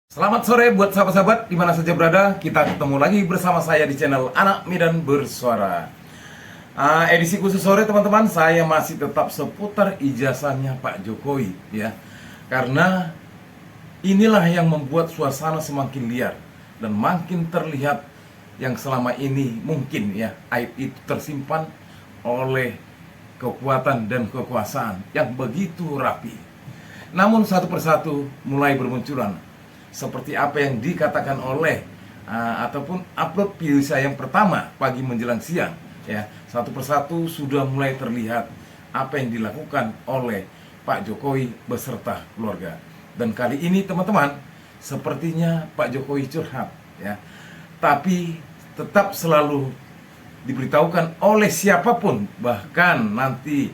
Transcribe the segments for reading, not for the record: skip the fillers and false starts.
Selamat sore buat sahabat-sahabat di mana saja berada. Kita ketemu lagi bersama saya di channel Anak Medan Bersuara. Edisi khusus sore teman-teman, saya masih tetap seputar ijazahnya Pak Jokowi ya. Karena inilah yang membuat suasana semakin liar dan makin terlihat yang selama ini mungkin ya aib itu tersimpan oleh kekuatan dan kekuasaan yang begitu rapi. Namun satu persatu mulai bermunculan seperti apa yang dikatakan oleh ataupun upload video saya yang pertama pagi menjelang siang ya, satu persatu sudah mulai terlihat apa yang dilakukan oleh Pak Jokowi beserta keluarga. Dan kali ini teman-teman, sepertinya Pak Jokowi curhat ya, tapi tetap selalu diberitahukan oleh siapapun, bahkan nanti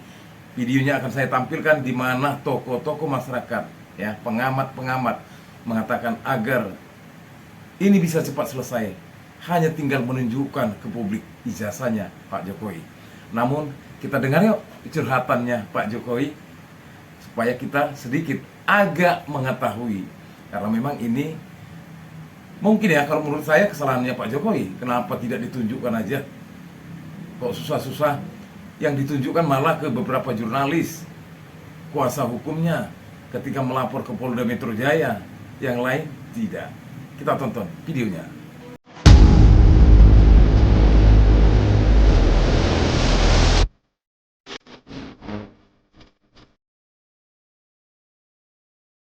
videonya akan saya tampilkan di mana tokoh-tokoh masyarakat ya, pengamat-pengamat mengatakan agar ini bisa cepat selesai, hanya tinggal menunjukkan ke publik ijazahnya Pak Jokowi. Namun kita dengar yuk curhatannya Pak Jokowi supaya kita sedikit agak mengetahui, karena memang ini mungkin ya, kalau menurut saya kesalahannya Pak Jokowi. Kenapa tidak ditunjukkan aja? Kok susah-susah yang ditunjukkan malah ke beberapa jurnalis, kuasa hukumnya ketika melapor ke Polda Metro Jaya, yang lain tidak. Kita tonton videonya.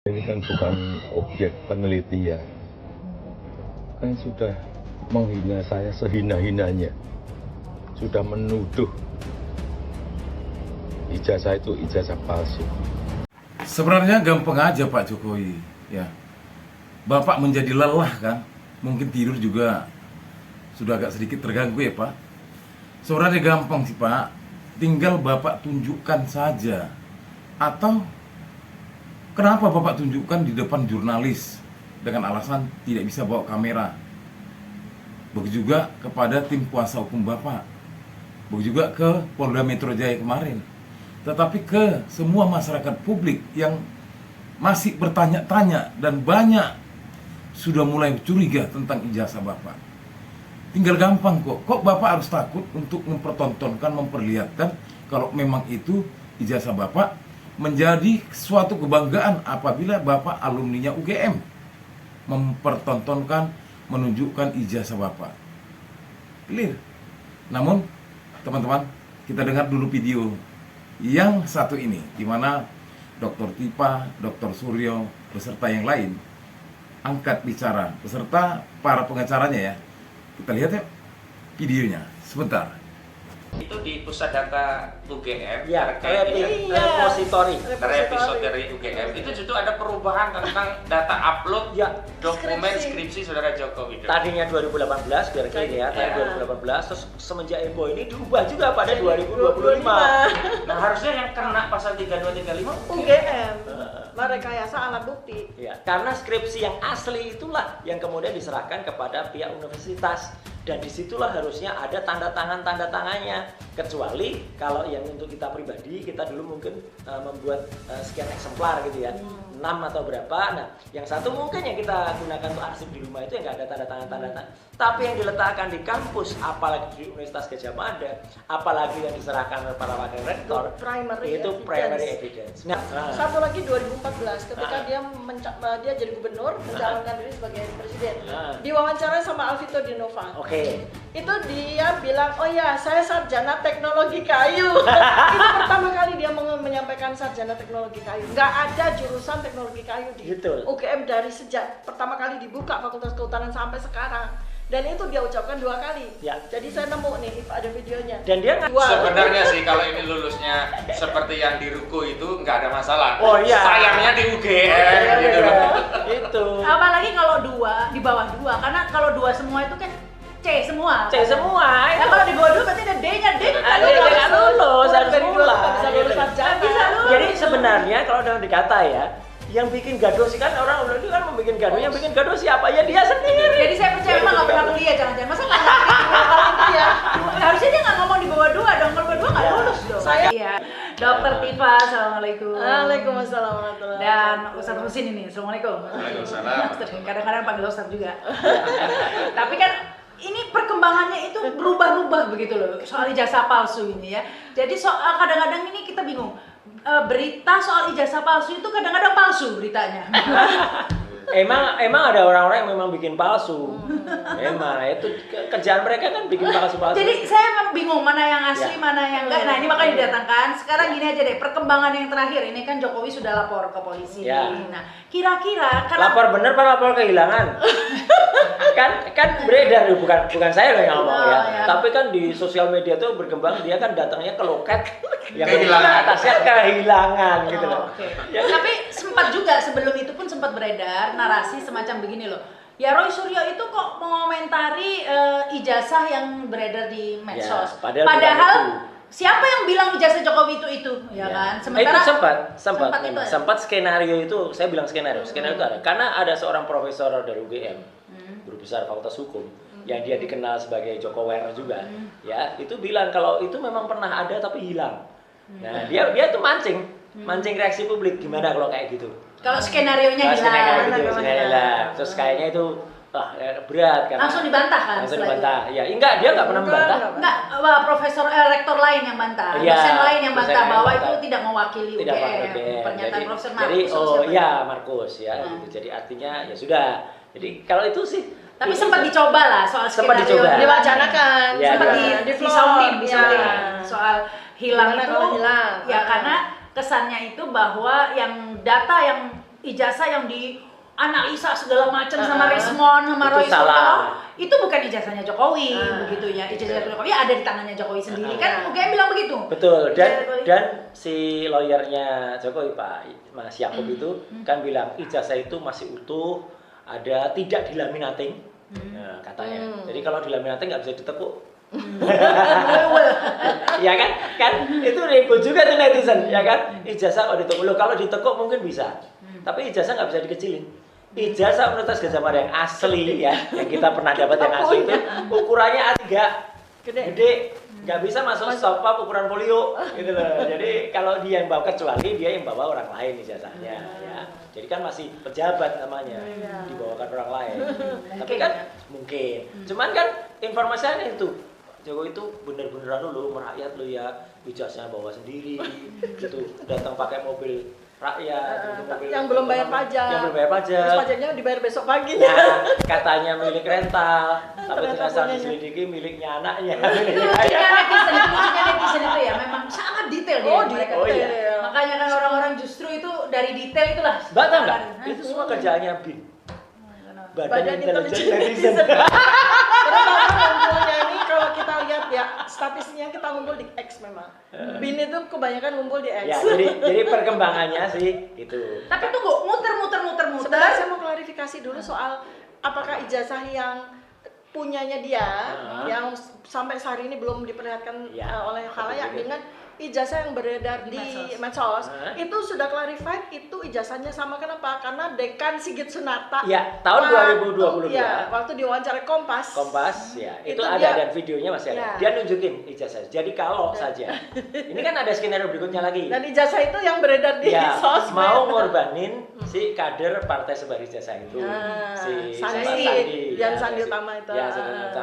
Ini kan bukan objek penelitian, kan sudah menghina saya sehina-hinanya, sudah menuduh ijazah itu ijazah palsu. Sebenarnya gampang aja Pak Jokowi ya. Bapak menjadi lelah kan, mungkin tidur juga sudah agak sedikit terganggu ya Pak. Sebenarnya gampang sih Pak, tinggal Bapak tunjukkan saja. Atau kenapa Bapak tunjukkan di depan jurnalis dengan alasan tidak bisa bawa kamera? Begitu juga kepada tim kuasa hukum Bapak, begitu juga ke Polda Metro Jaya kemarin. Tetapi ke semua masyarakat publik yang masih bertanya-tanya dan banyak sudah mulai curiga tentang ijazah Bapak. Tinggal gampang kok. Kok Bapak harus takut untuk mempertontonkan, memperlihatkan kalau memang itu ijazah Bapak menjadi suatu kebanggaan apabila Bapak alumninya UGM, mempertontonkan, menunjukkan ijazah Bapak. Clear. Namun teman-teman, kita dengar dulu video yang satu ini, di mana Dr. Tipa, Dr. Suryo beserta yang lain angkat bicara beserta para pengacaranya ya. Kita lihat ya videonya sebentar. Itu di pusat data UGM ya, terkait repository dari UGM itu justru ada perubahan tentang data upload ya, dokumen skripsi saudara Joko Widodo. tadinya 2018 biar clear ya, tadi 2018, terus semenjak info ini diubah juga pada 2025. Nah harusnya yang kena pasal 3235 UGM merekayasa alat bukti. Ya, karena skripsi yang asli itulah yang kemudian diserahkan kepada pihak universitas, dan disitulah harusnya ada tanda tangannya. Kecuali kalau yang untuk kita pribadi, kita dulu mungkin membuat sekian eksemplar gitu ya, 6 atau berapa. Nah, yang satu mungkin yang kita gunakan untuk arsip di rumah itu yang nggak ada tanda tangan. Tapi yang diletakkan di kampus, apalagi di Universitas Gadjah Mada, apalagi yang diserahkan oleh para wakil rektor, itu primary evidence. Nah, satu lagi 2014 ketika dia jadi gubernur, mencalonkan diri sebagai presiden. Diwawancarai sama Alvito Dinova. Itu dia bilang, oh ya saya sarjana teknologi kayu. Itu pertama kali dia menyampaikan sarjana teknologi kayu. Nggak ada jurusan teknologi kayu di UGM dari sejak pertama kali dibuka Fakultas Kehutanan sampai sekarang. Dan itu dia ucapkan 2 kali. Ya. Jadi saya nemu nih, ada videonya. Dan dia sebenarnya sih kalau ini lulusnya seperti yang di Ruko itu nggak ada masalah. Oh iya. Sayangnya di UGM gitu. Itu. Apalagi kalau 2 di bawah 2, karena kalau 2 semua itu kan C semua. C semua. Nah, kalau di bawah 2 berarti ada D-nya. D nggak lulus, harus pulang. Jadi sebenarnya kalau dalam dikata ya, yang bikin gaduh sih kan orang itu kan membuat gaduh, yang bikin gaduh siapa? Ya dia sendiri. Jadi saya percaya emang nggak pernah kuliah, jangan-jangan masa nggak ngerti kalau itu ya. Harusnya dia nggak ngomong di bawah 2 dong, kalau bawah 2 nggak lulus dong. Saya iya. Dokter Tifa, assalamualaikum. Waalaikumsalam warahmatullahi Dan wabarakatuh. Ustadz Husin ini, assalamualaikum. Waalaikumsalam. Kadang-kadang panggil Ustadz juga. Tapi kan ini perkembangannya itu berubah-ubah begitu loh soal ijazah palsu ini ya. Jadi soal kadang-kadang ini kita bingung. Berita soal ijazah palsu itu kadang-kadang palsu beritanya. Emang ada orang-orang yang memang bikin palsu. Memang itu kerjaan mereka kan bikin palsu-palsu. Jadi saya memang bingung mana yang asli, Ya. mana yang enggak. Nah, ini makanya didatangkan. Sekarang gini aja deh, perkembangan yang terakhir ini kan Jokowi sudah lapor ke polisi. Ya. Nah, kira-kira karena Lapor bener apa lapor kehilangan? kan beredar bukan saya loh yang ngomong ya. Oh, ya. Tapi kan di sosial media tuh berkembang dia kan datangnya ke loket yang Kehilangan. atasnya kehilangan gitu loh. Oke. Tapi sempat juga sebelum itu pun sempat beredar narasi semacam begini loh. Ya Roy Suryo itu kok mengomentari ijazah yang beredar di medsos. Ya, padahal bukan itu. Siapa yang bilang ijazah Jokowi itu ya kan? Itu sempat itu ada. sempat skenario itu saya bilang skenario itu ada karena ada seorang profesor dari UGM guru besar Fakultas Hukum yang dia dikenal sebagai Jokower juga ya itu bilang kalau itu memang pernah ada tapi hilang. Nah dia tuh mancing reaksi publik gimana kalau kayak gitu. Kalau skenario-nya Kalau skenario hilang. gitu, skenario hilang. Terus kayaknya itu berat kan. Langsung dibantah kan? Langsung setelah dibantah. Ya, enggak dia enggak pernah membantah. Enggak, profesor rektor lain yang bantah, Iya, dosen lain yang dosen bantah yang bahwa bantah. itu tidak mewakili Tidak UGM. pakai UGM. Pernyataan Jadi- Profesor Jadi Markus. oh siapa? iya Markus ya gitu. Jadi artinya ya sudah. Jadi kalau itu sih Tapi itu sempat sih- dicoba lah soal Sempat skenario. dicoba. Diwacanakan, Ya, sempat diwacanakan. disounding Ya. soal hilang Gimana itu. kalau hilang? Ya karena kesannya itu bahwa yang data yang ijazah yang dianalisa segala macam sama Rismon sama Itu Roy Suryo salah. itu bukan ijazahnya Jokowi begitu ya. Ijazah Jokowi ada di tangannya Jokowi sendiri kan UGM bilang begitu. Betul Ijazah Jokowi. dan si lawyernya Jokowi Pak Mas Yakub itu kan bilang ijazah itu masih utuh, ada tidak dilaminating. Nah, katanya. Jadi kalau dilaminating nggak bisa ditekuk. Ya kan itu ribut juga tuh netizen ya kan ijazah kalau ditekuk loh kalau ditekuk mungkin bisa tapi ijazah nggak bisa dikecilin. Ijazah Universitas Gadjah Mada yang asli ya yang kita pernah dapat yang asli itu ukurannya A3 gede nggak bisa masuk stop-up ukuran folio gitu loh. Jadi kalau dia yang bawa kecuali dia yang bawa orang lain ijazahnya ya. Jadi kan masih pejabat namanya dibawakan orang lain. Tapi kan mungkin. Cuman kan informasinya itu Jokowi itu bener-beneran dulu merakyat lo ya ijazahnya bawa sendiri gitu datang pakai mobil rakyat mobil yang belum bayar pajak. yang belum bayar pajak Terus pajaknya dibayar besok pagi. nah katanya milik rental tapi Ternyata ternyata punyanya. diselidiki miliknya anaknya Lucunya netizen itu ya memang sangat detail dia Oh, mereka. detail. Iya. Makanya kan orang-orang justru itu dari detail itulah. Mbak tahu nggak Hah? itu semua kerjaannya BIN Badan Intelijen Netizen Karena ngumpulnya ini kalau kita lihat ya statistiknya kita ngumpul di X memang. BIN itu kebanyakan ngumpul di X. ya jadi perkembangannya sih itu Tapi tunggu, muter. Sebenarnya saya mau klarifikasi dulu soal apakah ijazah yang punyanya dia yang sampai sehari ini belum diperlihatkan Ya. oleh khalayak Betul. dengan ijazah yang beredar Di di medsos. medsos itu sudah clarified itu ijazahnya sama. Kenapa? Karena Dekan Sigit Sunarta Ya, tahun 2022. ya, waktu diwawancara Kompas ya itu Itu ada dia- dan videonya masih ada Ya. dia nunjukin ijazah jadi kalau saja ini kan ada skenario berikutnya lagi dan ijazah itu yang beredar di ya sosmed. mau ngorbanin si kader partai sebaris jasa itu si Sandi, siapa? Dian Sandi Utama itu. ya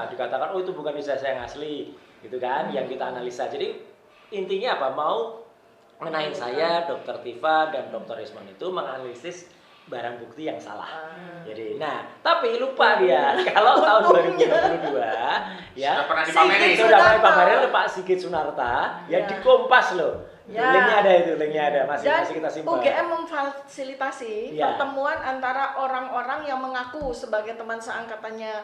dikatakan oh itu bukan ijazah yang asli gitu kan yang kita analisa jadi intinya apa mau ngenain saya Dokter Tifa dan Dokter Rismon itu menganalisis barang bukti yang salah jadi nah tapi lupa dia kalau tahun 2022 ya Sudah pernah dipamerin. Sigit sudah Sunarta. dipamerin oleh Pak Sigit Sunarta ya di Kompas loh. Ya. Linknya ada masih Dan kita simpan. UGM memfasilitasi Ya. pertemuan antara orang-orang yang mengaku sebagai teman seangkatannya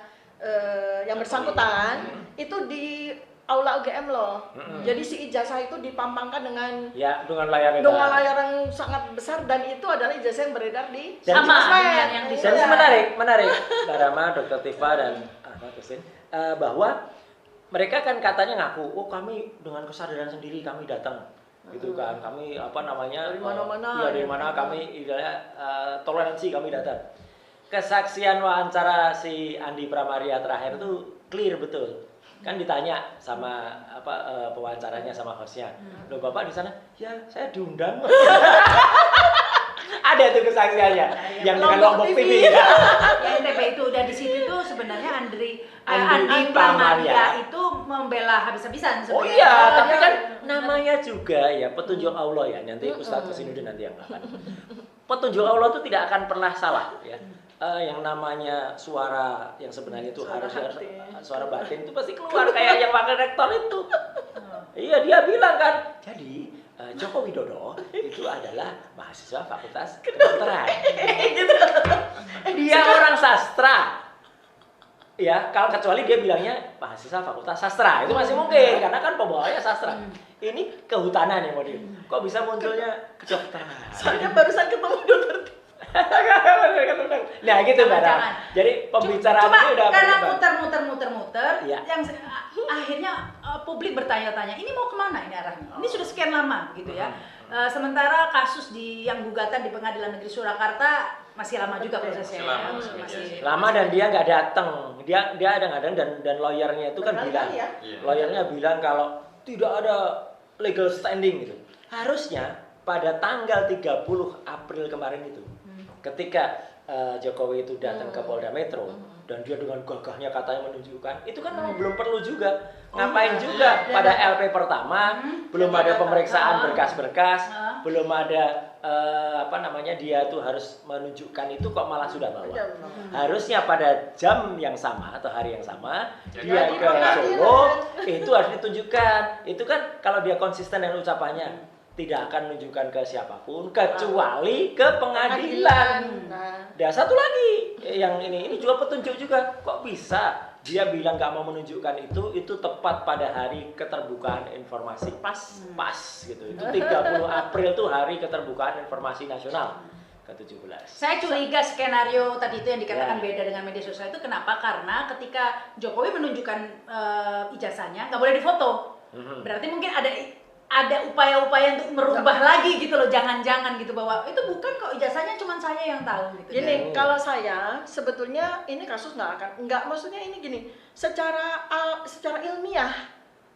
yang bersangkutan itu di aula UGM loh. Jadi si ijazah itu dipampangkan dengan Ya dengan layar layar yang sangat besar dan itu adalah ijazah yang beredar di Dan Sama sosmed. dengan yang di Dan ini Iya. menarik Mbak Rama, Dokter Tifa dan Ahmad Husin bahwa mereka kan katanya ngaku, oh kami dengan kesadaran sendiri kami datang, gitu kan, kami apa namanya Dari mana-mana. iya dari mana kami toleransi kami datang. Kesaksian wawancara si Andi Pramaria terakhir itu clear betul Kan ditanya sama pewawancaranya sama hostnya, loh Bapak di sana? Ya saya diundang. Ada tuh kesaksiannya yang dengan Lombok TV. Ya NTB itu udah di situ tuh sebenarnya Andi Pramaria itu membela habis-habisan Oh sebenarnya. iya, tapi kan namanya juga ya petunjuk Allah ya. Nanti Ustadz Zainuddin nanti yang akan. Petunjuk Allah itu tidak akan pernah salah ya. Yang namanya suara yang sebenarnya itu harus suara batin itu pasti keluar kayak yang wakil rektor itu. Iya, dia bilang kan. Jadi Joko Widodo itu adalah mahasiswa Fakultas Kedokteran. Dia orang sastra. Ya, kalau kecuali dia bilangnya mahasiswa Fakultas Sastra, itu masih mungkin karena kan pembawanya sastra. Ini kehutanan ya mau dia. Kok bisa munculnya kedokteran? Saya barusan ketemu dokter. Nah gitu Mbak. Jadi pembicaraan Cuma ini udah karena berubah. muter-muter, Iya. yang akhirnya publik bertanya-tanya, ini mau kemana ini arahnya? Ini sudah sekian lama gitu ya. Sementara kasus yang gugatan di Pengadilan Negeri Surakarta masih lama juga prosesnya. Masih Lama dan dia nggak datang. Dia ada ngadang dan lawyernya itu kan bilang, ya? lawyernya bilang kalau tidak ada legal standing gitu. Harusnya pada tanggal 30 April kemarin itu, ketika Jokowi itu datang ke Polda Metro dan dia dengan gagahnya katanya menunjukkan, itu kan memang belum perlu juga. Ngapain juga pada LP pertama belum ada pemeriksaan berkas-berkas, belum ada dia tuh harus menunjukkan itu kok malah sudah bawa. Harusnya pada jam yang sama atau hari yang sama dia ke Solo itu harus ditunjukkan. Itu kan kalau dia konsisten dengan ucapannya tidak akan menunjukkan ke siapapun kecuali ke pengadilan. Dan satu lagi yang ini juga petunjuk juga. Kok bisa dia bilang nggak mau menunjukkan itu tepat pada hari keterbukaan informasi. Pas gitu. Itu 30 April tuh hari keterbukaan informasi nasional ke-17. Saya curiga skenario tadi itu yang dikatakan beda dengan media sosial itu kenapa? Karena ketika Jokowi menunjukkan ijazahnya nggak boleh difoto. Berarti mungkin ada upaya-upaya untuk merubah lagi gitu loh, jangan-jangan gitu bahwa itu bukan kok ijazahnya cuma saya yang tahu gitu. Gini, kalau saya sebetulnya ini kasus maksudnya ini gini, secara ilmiah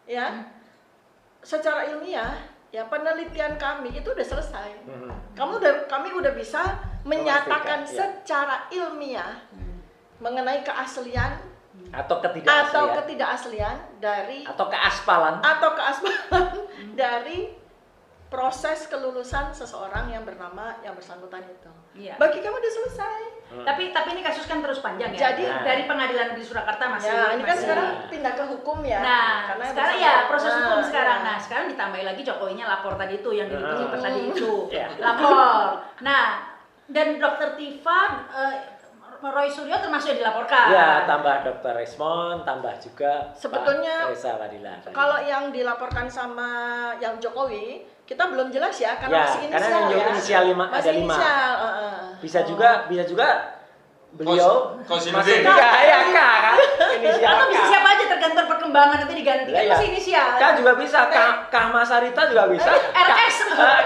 ya, secara ilmiah ya penelitian kami itu udah selesai. Kami udah bisa menyatakan secara ilmiah mengenai keaslian atau ketidakaslian dari atau keaspalan dari proses kelulusan seseorang yang bersangkutan itu. Iya. Bagi kamu udah selesai. Tapi ini kasus kan terus panjang ya. Jadi dari Pengadilan Negeri Surakarta masih. Ya, ini kan sekarang pindah ke hukum ya. Nah, karena sekarang ya proses hukum sekarang. Nah, sekarang ditambahin lagi Jokowinya lapor tadi itu yang diputar tadi itu. Lapor. Nah, dan Dokter Tifa Roy Suryo termasuk yang dilaporkan. Ya, tambah Dr. Resmond, tambah juga sebetulnya Pak Reza Wadila. Kalau yang dilaporkan sama yang Jokowi, kita belum jelas ya karena masih inisial. Karena yang inisial ada 5. Inisial, Bisa juga beliau Zainuddin. kan inisial Atau bisa siapa aja tergantung perkembangan nanti diganti. Kan masih inisial. Kan juga bisa, Kah Masarita juga bisa. RS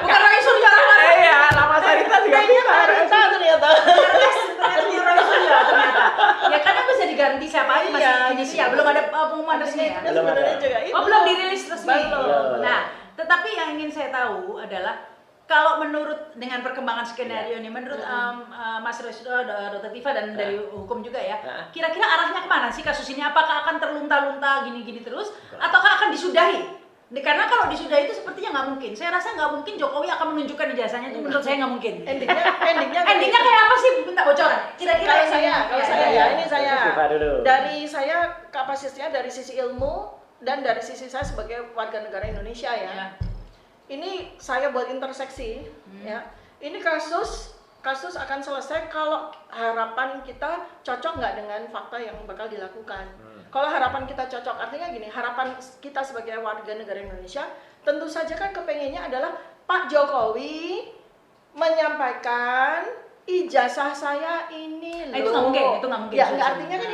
bukan Roy Suryo RS. Iya, Lama Sarita juga bisa. ternyata. RS ternyata Roy Suryo ternyata. Ya karena bisa diganti siapa aja masih inisial. Belum ada pengumuman resmi ya. Belum ada. Belum dirilis resmi. Belum. Nah, tetapi yang ingin saya tahu adalah kalau menurut dengan perkembangan skenario ini, menurut Mas Resdo, Dr. Tifa dan dari hukum juga ya, kira-kira arahnya kemana sih kasus ini? Apakah akan terlunta-lunta gini-gini terus, ataukah akan disudahi? Karena kalau disudahi itu sepertinya nggak mungkin. Saya rasa nggak mungkin Jokowi akan menunjukkan ijazahnya itu. Menurut saya nggak mungkin. Endingnya kayak apa sih? Minta bocoran. Kira-kira Kalau saya ini dari Dari saya kapasitasnya dari sisi ilmu dan dari sisi saya sebagai warga negara Indonesia ya. Ini saya buat interseksi ya. Ini kasus akan selesai kalau harapan kita cocok nggak dengan fakta yang bakal dilakukan. Kalau harapan kita cocok, artinya gini, harapan kita sebagai warga negara Indonesia tentu saja kan kepengennya adalah Pak Jokowi menyampaikan ijazah saya ini loh. Itu nggak mungkin. Ya, artinya kan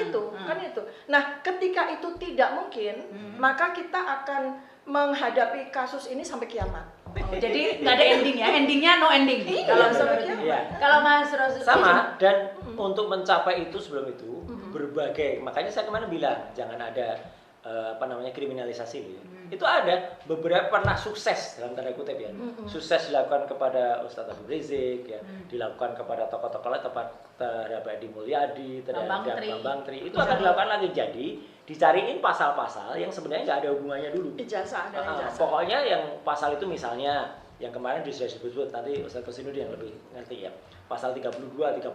itu. Nah, ketika itu tidak mungkin, maka kita akan menghadapi kasus ini sampai kiamat. Jadi nggak ada ending ya, endingnya no ending. Kalau Mas Rosu sama dan untuk mencapai itu sebelum itu berbagai, makanya saya kemarin bilang jangan ada kriminalisasi itu ada beberapa pernah sukses dalam tanda kutip ya, sukses dilakukan kepada Ustadz Habib Rizik ya, dilakukan kepada tokoh-tokoh lain, terhadap Edi Mulyadi, terhadap Bambang Tri, itu akan dilakukan lagi. Jadi dicariin pasal-pasal yang sebenarnya nggak ada hubungannya dulu. Ijazah ada ijazah. Pokoknya yang pasal itu misalnya yang kemarin sudah disebut, nanti Ustadz Kosinudi yang lebih ngerti ya. Pasal 32, 35.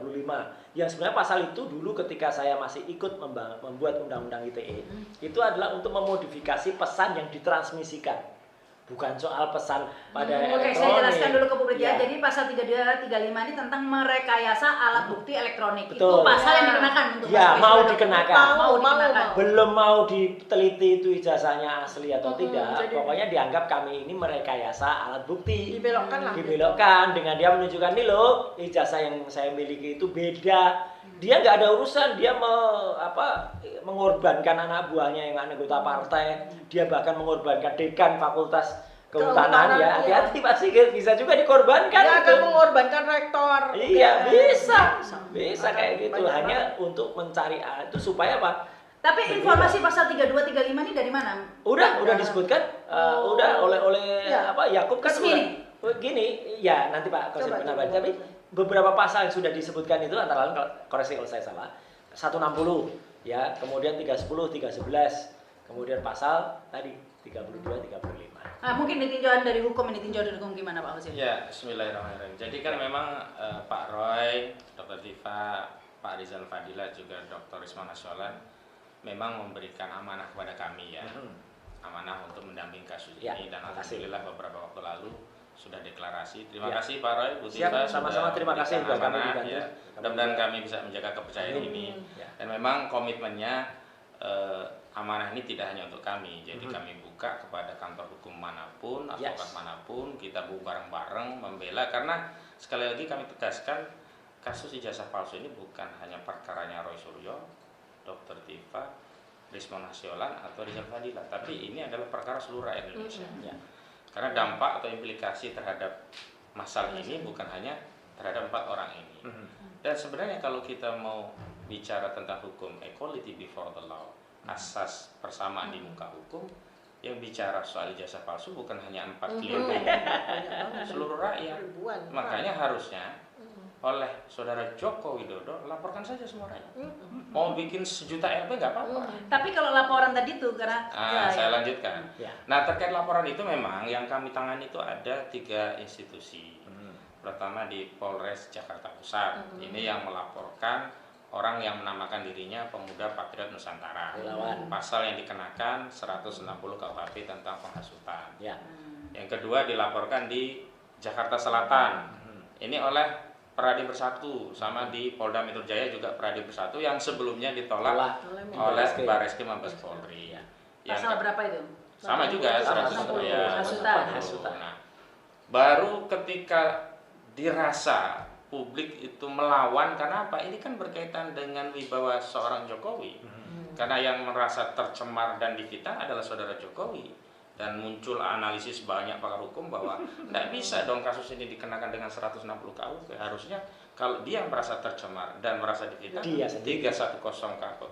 Yang sebenarnya pasal itu dulu ketika saya masih ikut membuat undang-undang ITE, itu adalah untuk memodifikasi pesan yang ditransmisikan. Bukan soal pesan pada Oke, elektronik. saya jelaskan dulu ke publik ya. Ya. Jadi pasal 32, 35 ini tentang merekayasa alat bukti elektronik. Betul. Itu pasal yang Ya. dikenakan untuk Ya, kasus mau pidana. dikenakan. Mau dikenakan. Belum mau diteliti itu ijazahnya asli atau tidak. jadi- Pokoknya dianggap kami ini merekayasa alat bukti. Dibelokkan lah. Dibelokkan dengan dia menunjukkan nih loh, ijazah yang saya miliki itu beda. Dia nggak ada urusan, dia mengorbankan anak buahnya yang anggota partai. Dia bahkan mengorbankan dekan fakultas kehutanan ya. Iya. Hati-hati Pak Sigit, bisa juga dikorbankan. Dia itu. akan mengorbankan rektor. Iya, bisa kayak gitu. Banyak Hanya untuk mencari itu supaya apa? Tapi informasi pasal 32, 35 ini dari mana? Udah disebutkan, udah oleh Ya. Yakub kan Resmi. udah. Gini, ya nanti Pak Kosin Coba, penambah. coba. Tapi beberapa pasal yang sudah disebutkan itu antara lain, koreksi kalau saya salah, 160 ya, kemudian 310, 311, kemudian pasal tadi 32, 35. Nah, mungkin ditinjauan dari hukum, gimana Pak Husin? Ya, bismillahirrahmanirrahim. Jadi kan memang Pak Roy, Dr. Tifa, Pak Rizal Fadila, juga Dr. Risma Nasyolan memang memberikan amanah kepada kami ya. Amanah untuk mendampingi kasus Ya, ini, dan makasih. alhamdulillah beberapa waktu lalu sudah deklarasi. Terima Ya. kasih Pak Roy, Bu Siap, Tifa, sama-sama, sudah terima kasih memberikan buat kami amanah, dibantu. ya. Mudah-mudahan kami bisa menjaga kepercayaan ini. Ya. Dan memang komitmennya amanah ini tidak hanya untuk kami. Jadi kami buka kepada kantor hukum manapun, advokat Yes. manapun, kita bareng-bareng membela, karena sekali lagi kami tegaskan kasus ijazah palsu ini bukan hanya perkaranya Roy Suryo, Dr. Tifa, Risma Nasyolan atau Rizal Fadila, tapi ini adalah perkara seluruh rakyat Indonesia. Ya. Karena dampak atau implikasi terhadap masalah ini bukan hanya terhadap 4 orang ini. Dan sebenarnya kalau kita mau bicara tentang hukum equality before the law, asas persamaan di muka hukum, yang bicara soal ijazah palsu bukan hanya 4 klien, seluruh rakyat. Ribuan. Makanya harusnya oleh saudara Joko Widodo laporkan saja semua rakyat. Mau bikin 1 juta LP nggak apa-apa. Tapi kalau laporan tadi tuh karena Saya lanjutkan. Ya. Nah, terkait laporan itu memang yang kami tangani itu ada 3 institusi. Pertama di Polres Jakarta Pusat. Ini yang melaporkan orang yang menamakan dirinya Pemuda Patriot Nusantara. Relawan. Pasal yang dikenakan 160 KUHP tentang penghasutan. Ya. Yang kedua dilaporkan di Jakarta Selatan. Ini oleh Peradi Bersatu, sama di Polda Metro Jaya juga Peradi Bersatu, yang sebelumnya ditolak oleh Barreskrim Mabes Polri. Yang pasal berapa itu? sama juga 160 ya. Hasutan. Nah, baru ketika dirasa publik itu melawan, karena apa? Ini kan berkaitan dengan wibawa seorang Jokowi. Karena yang merasa tercemar dan difitnah adalah saudara Jokowi. Dan muncul analisis banyak pakar hukum bahwa tidak bisa dong kasus ini dikenakan dengan 160 KUHP. Harusnya kalau dia merasa tercemar dan merasa difitnah, Dia sendiri. 310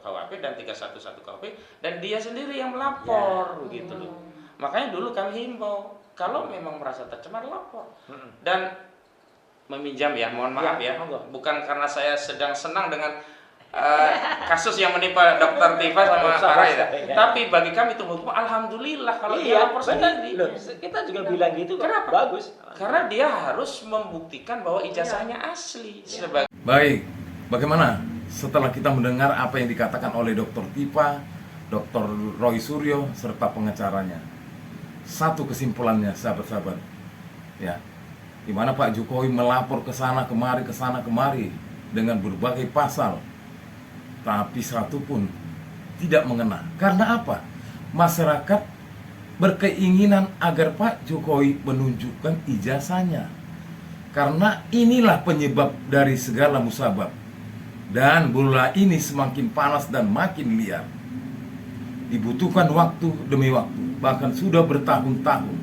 KUHP dan 311 KUHP, dan dia sendiri yang melapor, begitu loh. Makanya dulu kami himbau, kalau memang merasa tercemar lapor. Dan meminjam ya, mohon maaf ya, bukan karena saya sedang senang dengan kasus yang menimpa Dr. Tifa sama Pak Ray, tapi bagi kami itu hukum alhamdulillah kalau dia lapor sendiri. Loh, kita juga bilang gitu. Kenapa? Bagus. Karena dia harus membuktikan bahwa ijazahnya asli. Sebagai Baik, bagaimana setelah kita mendengar apa yang dikatakan oleh Dr. Tifa, Dr. Roy Suryo, serta pengacaranya? Satu kesimpulannya, sahabat-sahabat, ya, di mana Pak Jokowi melapor ke sana kemari dengan berbagai pasal, tapi satu pun tidak mengena. Karena apa? Masyarakat berkeinginan agar Pak Jokowi menunjukkan ijazahnya. Karena inilah penyebab dari segala musabab. Dan bola ini semakin panas dan makin liar. Dibutuhkan waktu demi waktu, bahkan sudah bertahun-tahun.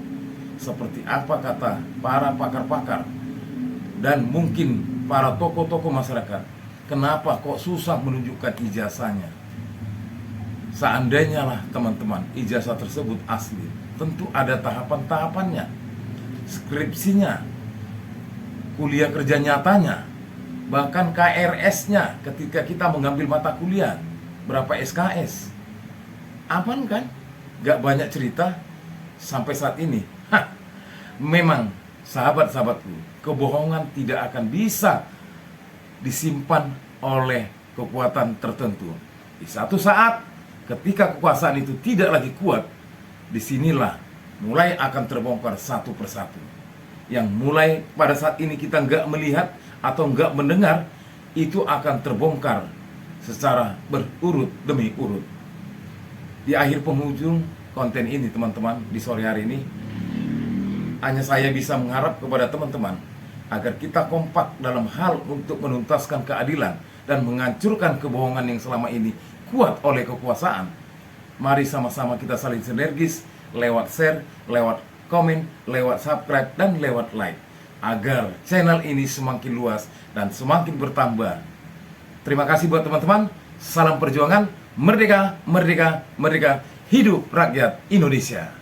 Seperti apa kata para pakar-pakar dan mungkin para tokoh-tokoh masyarakat, kenapa kok susah menunjukkan ijazahnya? seandainya lah teman-teman ijazah tersebut asli, tentu ada tahapan-tahapannya, skripsinya, kuliah kerja nyatanya, bahkan KRS-nya ketika kita mengambil mata kuliah, berapa SKS. Aman kan? Gak banyak cerita sampai saat ini. Memang sahabat-sahabatku, kebohongan tidak akan bisa disimpan oleh kekuatan tertentu. Di satu saat ketika kekuasaan itu tidak lagi kuat, disinilah mulai akan terbongkar satu persatu. Yang mulai pada saat ini kita nggak melihat atau nggak mendengar, itu akan terbongkar secara berurut demi urut. Di akhir penghujung konten ini teman-teman, di sore hari ini, hanya saya bisa mengharap kepada teman-teman agar kita kompak dalam hal untuk menuntaskan keadilan dan menghancurkan kebohongan yang selama ini kuat oleh kekuasaan. Mari sama-sama kita saling sinergis lewat share, lewat komen, lewat subscribe, dan lewat like, agar channel ini semakin luas dan semakin bertambah. Terima kasih buat teman-teman. Salam perjuangan. Merdeka, merdeka, merdeka. Hidup rakyat Indonesia.